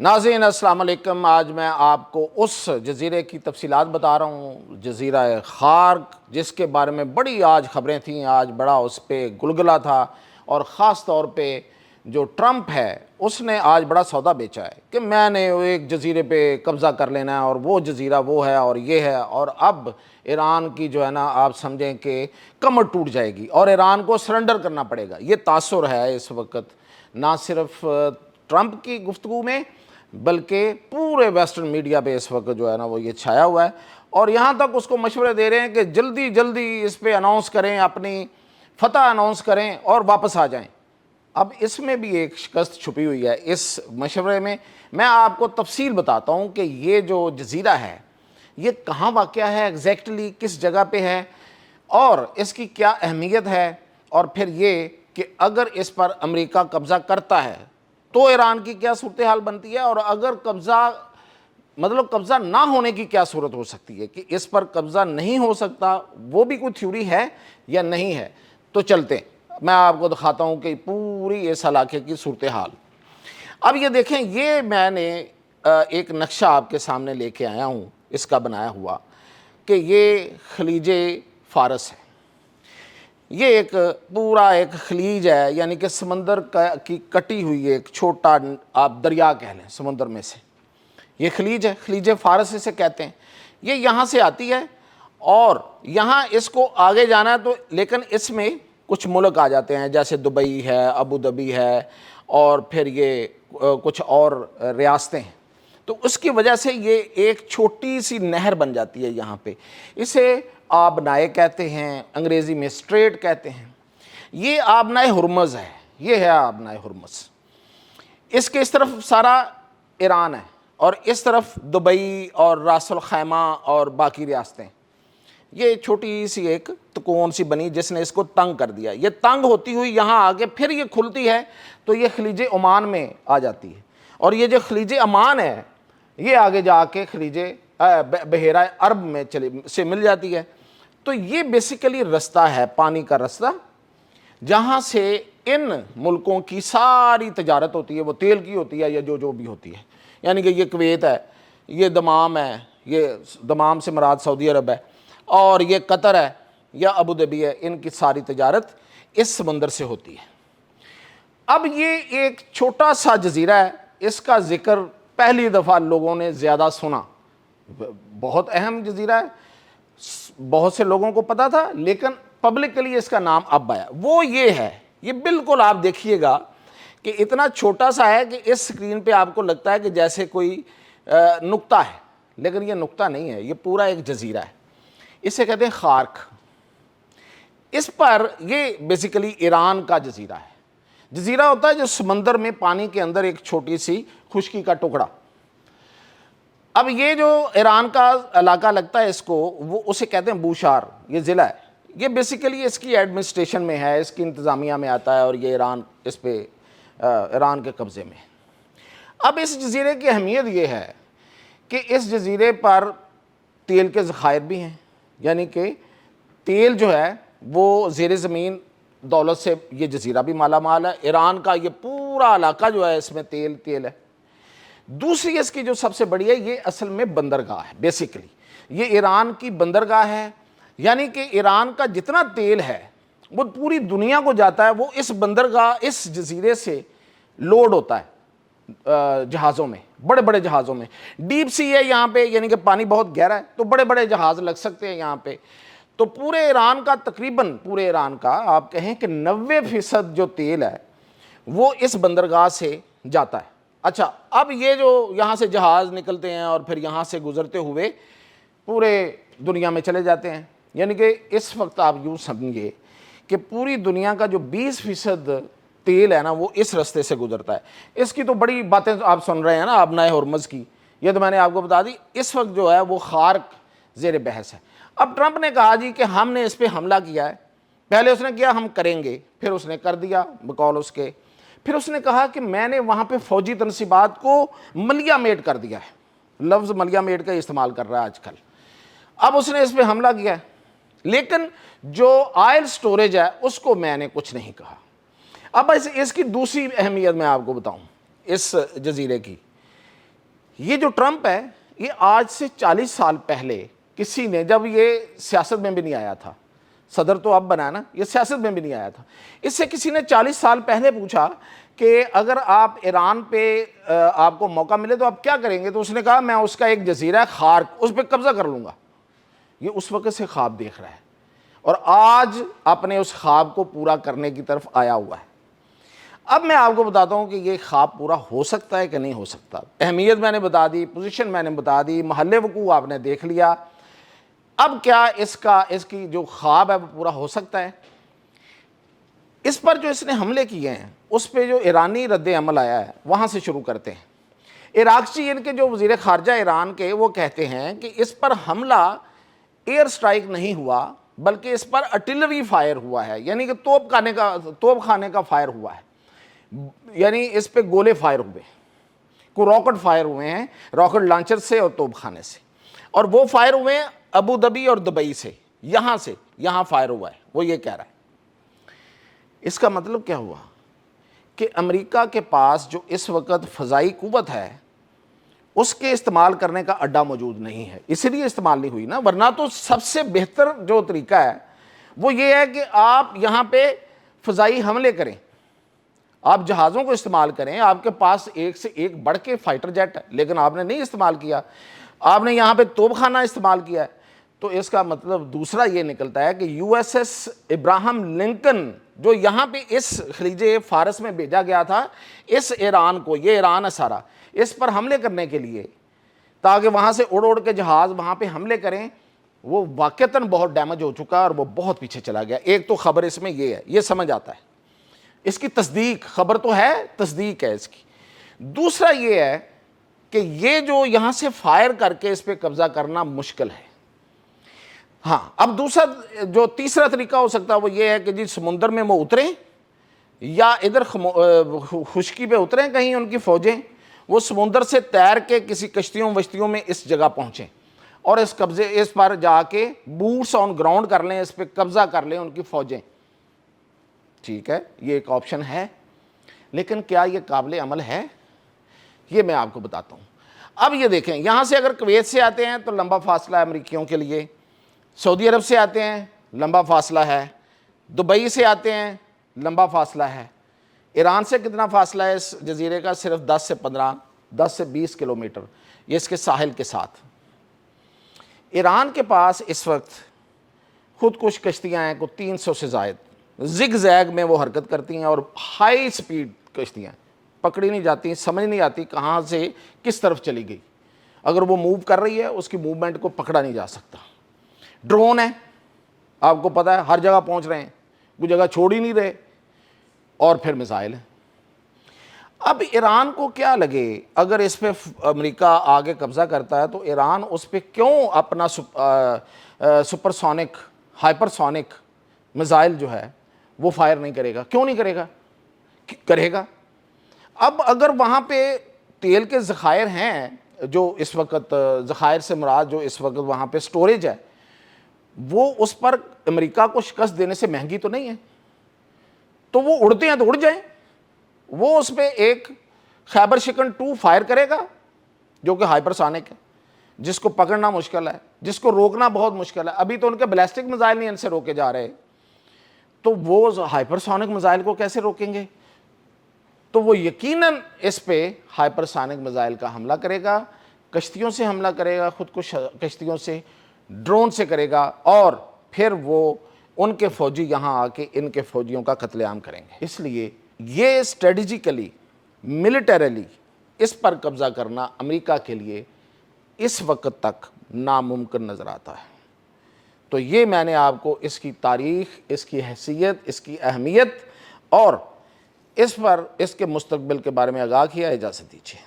ناظرین السلام علیکم۔ آج میں آپ کو اس جزیرے کی تفصیلات بتا رہا ہوں، جزیرہ خارک، جس کے بارے میں بڑی آج خبریں تھیں، آج بڑا اس پہ گلگلہ تھا، اور خاص طور پہ جو ٹرمپ ہے اس نے آج بڑا سودا بیچا ہے کہ میں نے ایک جزیرے پہ قبضہ کر لینا ہے اور وہ جزیرہ وہ ہے اور یہ ہے، اور اب ایران کی جو ہے نا آپ سمجھیں کہ کمر ٹوٹ جائے گی اور ایران کو سرنڈر کرنا پڑے گا۔ یہ تاثر ہے اس وقت نہ صرف ٹرمپ کی گفتگو میں بلکہ پورے ویسٹرن میڈیا پہ اس وقت جو ہے نا وہ یہ چھایا ہوا ہے، اور یہاں تک اس کو مشورے دے رہے ہیں کہ جلدی جلدی اس پہ اناؤنس کریں، اپنی فتح اناؤنس کریں اور واپس آ جائیں۔ اب اس میں بھی ایک شکست چھپی ہوئی ہے اس مشورے میں آپ کو تفصیل بتاتا ہوں کہ یہ جو جزیرہ ہے یہ کہاں واقع ہے، ایگزیکٹلی کس جگہ پہ ہے، اور اس کی کیا اہمیت ہے، اور پھر یہ کہ اگر اس پر امریکہ قبضہ کرتا ہے تو ایران کی کیا صورتحال بنتی ہے، اور اگر قبضہ نہ ہونے کی کیا صورت ہو سکتی ہے، کہ اس پر قبضہ نہیں ہو سکتا، وہ بھی کوئی تھیوری ہے یا نہیں ہے۔ تو چلتے ہیں، میں آپ کو دکھاتا ہوں کہ پوری اس علاقے کی صورتحال۔ اب یہ دیکھیں، یہ میں نے ایک نقشہ آپ کے سامنے لے کے آیا ہوں اس کا بنایا ہوا، کہ یہ خلیج فارس ہے۔ یہ ایک پورا ایک خلیج ہے، یعنی کہ سمندر کی کٹی ہوئی ایک چھوٹا آپ دریا کہہ لیں سمندر میں سے، یہ خلیج ہے، خلیج فارس اسے کہتے ہیں۔ یہ یہاں سے آتی ہے اور یہاں اس کو آگے جانا ہے، تو لیکن اس میں کچھ ملک آ جاتے ہیں، جیسے دبئی ہے، ابو ظبی ہے، اور پھر یہ کچھ اور ریاستیں ہیں۔ تو اس کی وجہ سے یہ ایک چھوٹی سی نہر بن جاتی ہے یہاں پہ، اسے آبنائے کہتے ہیں، انگریزی میں اسٹریٹ کہتے ہیں۔ یہ آبنائے ہرمز ہے، یہ ہے آبنائے ہرمز۔ اس کے اس طرف سارا ایران ہے، اور اس طرف دبئی اور راس الخیمہ اور باقی ریاستیں۔ یہ چھوٹی سی ایک تکون سی بنی جس نے اس کو تنگ کر دیا، یہ تنگ ہوتی ہوئی یہاں آگے پھر یہ کھلتی ہے تو یہ خلیج عمان میں آ جاتی ہے، اور یہ جو خلیج عمان ہے یہ آگے جا کے خلیج بحیرہ عرب میں سے مل جاتی ہے۔ تو یہ بیسیکلی رستہ ہے، پانی کا رستہ، جہاں سے ان ملکوں کی ساری تجارت ہوتی ہے، وہ تیل کی ہوتی ہے یا جو بھی ہوتی ہے، یعنی کہ یہ کویت ہے، یہ دمام ہے، یہ دمام سے مراد سعودی عرب ہے، اور یہ قطر ہے یا ابو ظبی ہے، ان کی ساری تجارت اس سمندر سے ہوتی ہے۔ اب یہ ایک چھوٹا سا جزیرہ ہے، اس کا ذکر پہلی دفعہ لوگوں نے زیادہ سنا، بہت اہم جزیرہ ہے، بہت سے لوگوں کو پتا تھا، لیکن پبلکلی اس کا نام اب آیا۔ وہ یہ ہے، یہ بالکل آپ دیکھیے گا کہ اتنا چھوٹا سا ہے کہ اس سکرین پہ آپ کو لگتا ہے کہ جیسے کوئی نقطہ ہے، لیکن یہ نقطہ نہیں ہے، یہ پورا ایک جزیرہ ہے، اسے کہتے ہیں خارک۔ اس پر یہ بیسیکلی ایران کا جزیرہ ہے۔ جزیرہ ہوتا ہے جو سمندر میں پانی کے اندر ایک چھوٹی سی خشکی کا ٹکڑا۔ اب یہ جو ایران کا علاقہ لگتا ہے اس کو، وہ اسے کہتے ہیں بوشہر، یہ ضلع ہے، یہ بیسیکلی اس کی ایڈمنسٹریشن میں ہے، اس کی انتظامیہ میں آتا ہے، اور یہ اس پہ ایران کے قبضے میں۔ اب اس جزیرے کی اہمیت یہ ہے کہ اس جزیرے پر تیل کے ذخائر بھی ہیں، یعنی کہ تیل جو ہے وہ زیر زمین دولت سے یہ جزیرہ بھی مالا مال ہے۔ ایران کا یہ پورا علاقہ جو ہے اس میں تیل ہے۔ دوسری اس کی جو سب سے بڑی ہے، یہ اصل میں بندرگاہ ہے، بیسیکلی یہ ایران کی بندرگاہ ہے، یعنی کہ ایران کا جتنا تیل ہے وہ پوری دنیا کو جاتا ہے، وہ اس بندرگاہ، اس جزیرے سے لوڈ ہوتا ہے جہازوں میں، بڑے بڑے جہازوں میں۔ ڈیپ سی ہے یہاں پہ، یعنی کہ پانی بہت گہرا ہے، تو بڑے بڑے جہاز لگ سکتے ہیں یہاں پہ۔ تو پورے ایران کا تقریباً، پورے ایران کا آپ کہیں کہ 90% جو تیل ہے وہ اس بندرگاہ سے جاتا ہے۔ اچھا، اب یہ جو یہاں سے جہاز نکلتے ہیں اور پھر یہاں سے گزرتے ہوئے پورے دنیا میں چلے جاتے ہیں، یعنی کہ اس وقت آپ یوں سمجھیے کہ پوری دنیا کا جو 20% تیل ہے نا وہ اس رستے سے گزرتا ہے۔ اس کی تو بڑی باتیں آپ سن رہے ہیں نا آبنائے ہرمز کی، یہ تو میں نے آپ کو بتا دی۔ اس وقت جو ہے وہ خارک زیر بحث ہے۔ اب ٹرمپ نے کہا جی کہ ہم نے اس پہ حملہ کیا ہے، پہلے اس نے کیا ہم کریں گے، پھر اس نے کر دیا بقول اس کے، پھر اس نے کہا کہ میں نے وہاں پہ فوجی تنصیبات کو ملیا میٹ کر دیا ہے، لفظ ملیا میٹ کا استعمال کر رہا ہے آج کل۔ اب اس نے اس پہ حملہ کیا ہے، لیکن جو آئل سٹوریج ہے اس کو میں نے کچھ نہیں کہا۔ اب اس کی دوسری اہمیت میں آپ کو بتاؤں اس جزیرے کی، یہ جو ٹرمپ ہے یہ آج سے 40 سال پہلے کسی نے، جب یہ سیاست میں بھی نہیں آیا تھا، صدر تو اب بنا نا، یہ سیاست میں بھی نہیں آیا تھا، اس سے کسی نے 40 سال پہلے پوچھا کہ اگر آپ ایران پہ آپ کو موقع ملے تو آپ کیا کریں گے، تو اس نے کہا میں اس کا ایک جزیرہ خارق اس پہ قبضہ کر لوں گا۔ یہ اس وقت سے خواب دیکھ رہا ہے اور آج اپنے اس خواب کو پورا کرنے کی طرف آیا ہوا ہے۔ اب میں آپ کو بتاتا ہوں کہ یہ خواب پورا ہو سکتا ہے کہ نہیں ہو سکتا۔ اہمیت میں نے بتا دی، پوزیشن میں نے بتا دی، محل وقوع آپ نے دیکھ لیا۔ اب کیا اس کی جو خواب ہے وہ پورا ہو سکتا ہے؟ اس پر جو اس نے حملے کیے ہیں اس پہ جو ایرانی رد عمل آیا ہے وہاں سے شروع کرتے ہیں۔ عراقچی ان کے جو وزیر خارجہ ایران کے وہ کہتے ہیں کہ اس پر حملہ ایئر سٹرائک نہیں ہوا بلکہ اس پر artillery فائر ہوا ہے، یعنی کہ توپ خانے کا فائر ہوا ہے، یعنی اس پہ گولے فائر ہوئے، کو راکٹ فائر ہوئے ہیں راکٹ لانچر سے اور توپ خانے سے، اور وہ فائر ہوئے ہیں ابو دھابی اور دبئی سے یہاں فائر ہوا ہے، وہ یہ کہہ رہا ہے۔ اس کا مطلب کیا ہوا کہ امریکہ کے پاس جو اس وقت فضائی قوت ہے اس کے استعمال کرنے کا اڈا موجود نہیں ہے، اس لیے استعمال نہیں ہوئی نا، ورنہ تو سب سے بہتر جو طریقہ ہے وہ یہ ہے کہ آپ یہاں پہ فضائی حملے کریں، آپ جہازوں کو استعمال کریں، آپ کے پاس ایک سے ایک بڑھ کے فائٹر جیٹ ہے، لیکن آپ نے نہیں استعمال کیا، آپ نے یہاں پہ توپ خانہ استعمال کیا ہے۔ تو اس کا مطلب دوسرا یہ نکلتا ہے کہ USS ابراہم لنکن جو یہاں پہ اس خلیج فارس میں بھیجا گیا تھا اس ایران کو، یہ ایران ہے سارا، اس پر حملے کرنے کے لیے تاکہ وہاں سے اڑ کے جہاز وہاں پہ حملے کریں، وہ واقعتاً بہت ڈیمیج ہو چکا اور وہ بہت پیچھے چلا گیا۔ ایک تو خبر اس میں یہ ہے، یہ سمجھ آتا ہے، اس کی تصدیق، خبر تو ہے، تصدیق ہے اس کی۔ دوسرا یہ ہے کہ یہ جو یہاں سے فائر کر کے اس پہ قبضہ کرنا مشکل ہے۔ ہاں، اب جو تیسرا طریقہ ہو سکتا ہے وہ یہ ہے کہ جی سمندر میں وہ اتریں یا ادھر خشکی پہ اتریں کہیں ان کی فوجیں، وہ سمندر سے تیر کے کسی کشتیوں میں اس جگہ پہنچیں اور اس پر جا کے بوٹس آن گراؤنڈ کر لیں، اس پہ قبضہ کر لیں ان کی فوجیں۔ ٹھیک ہے، یہ ایک آپشن ہے، لیکن کیا یہ قابل عمل ہے؟ یہ میں آپ کو بتاتا ہوں۔ اب یہ دیکھیں، یہاں سے اگر کویت سے آتے ہیں تو لمبا فاصلہ ہے امریکیوں کے لیے، سعودی عرب سے آتے ہیں لمبا فاصلہ ہے، دبئی سے آتے ہیں لمبا فاصلہ ہے، ایران سے کتنا فاصلہ ہے اس جزیرے کا؟ صرف 10 سے 20 کلومیٹر، یہ اس کے ساحل کے ساتھ۔ ایران کے پاس اس وقت خود کش کشتیاں ہیں کو 300 سے زائد، زگ زیگ میں وہ حرکت کرتی ہیں اور ہائی سپیڈ کشتیاں، پکڑی نہیں جاتی، سمجھ نہیں آتی کہاں سے کس طرف چلی گئی، اگر وہ موو کر رہی ہے اس کی موومنٹ کو پکڑا نہیں جا سکتا۔ ڈرون ہے، آپ کو پتہ ہے ہر جگہ پہنچ رہے ہیں، کوئی جگہ چھوڑ ہی نہیں رہے، اور پھر میزائل ہے۔ اب ایران کو کیا لگے اگر اس پہ امریکہ آگے قبضہ کرتا ہے تو ایران اس پہ کیوں اپنا super sonic hyper sonic missile جو ہے وہ فائر نہیں کرے گا؟ کیوں نہیں کرے گا؟ کرے گا۔ اب اگر وہاں پہ تیل کے ذخائر ہیں، جو اس وقت ذخائر سے مراد جو اس وقت وہاں پہ سٹوریج ہے، وہ اس پر امریکہ کو شکست دینے سے مہنگی تو نہیں ہے، تو وہ اڑتے ہیں تو اڑ جائیں، وہ اس پہ ایک خیبر شکن 2 فائر کرے گا جو کہ ہائپر سونک ہے، جس کو پکڑنا مشکل ہے، جس کو روکنا بہت مشکل ہے۔ ابھی تو ان کے بیلسٹک میزائل نہیں ان سے روکے جا رہے، تو وہ ہائپر سونک میزائل کو کیسے روکیں گے؟ تو وہ یقیناً اس پہ ہائپر سونک میزائل کا حملہ کرے گا، کشتیوں سے حملہ کرے گا، خود کش کشتیوں سے، ڈرون سے کرے گا، اور پھر وہ ان کے فوجی یہاں آ کے ان کے فوجیوں کا قتل عام کریں گے۔ اس لیے یہ اسٹریٹجیکلی ملٹریلی اس پر قبضہ کرنا امریکہ کے لیے اس وقت تک ناممکن نظر آتا ہے۔ تو یہ میں نے آپ کو اس کی تاریخ، اس کی حیثیت، اس کی اہمیت اور اس کے مستقبل کے بارے میں آگاہ کیا۔ اجازت دیجیے۔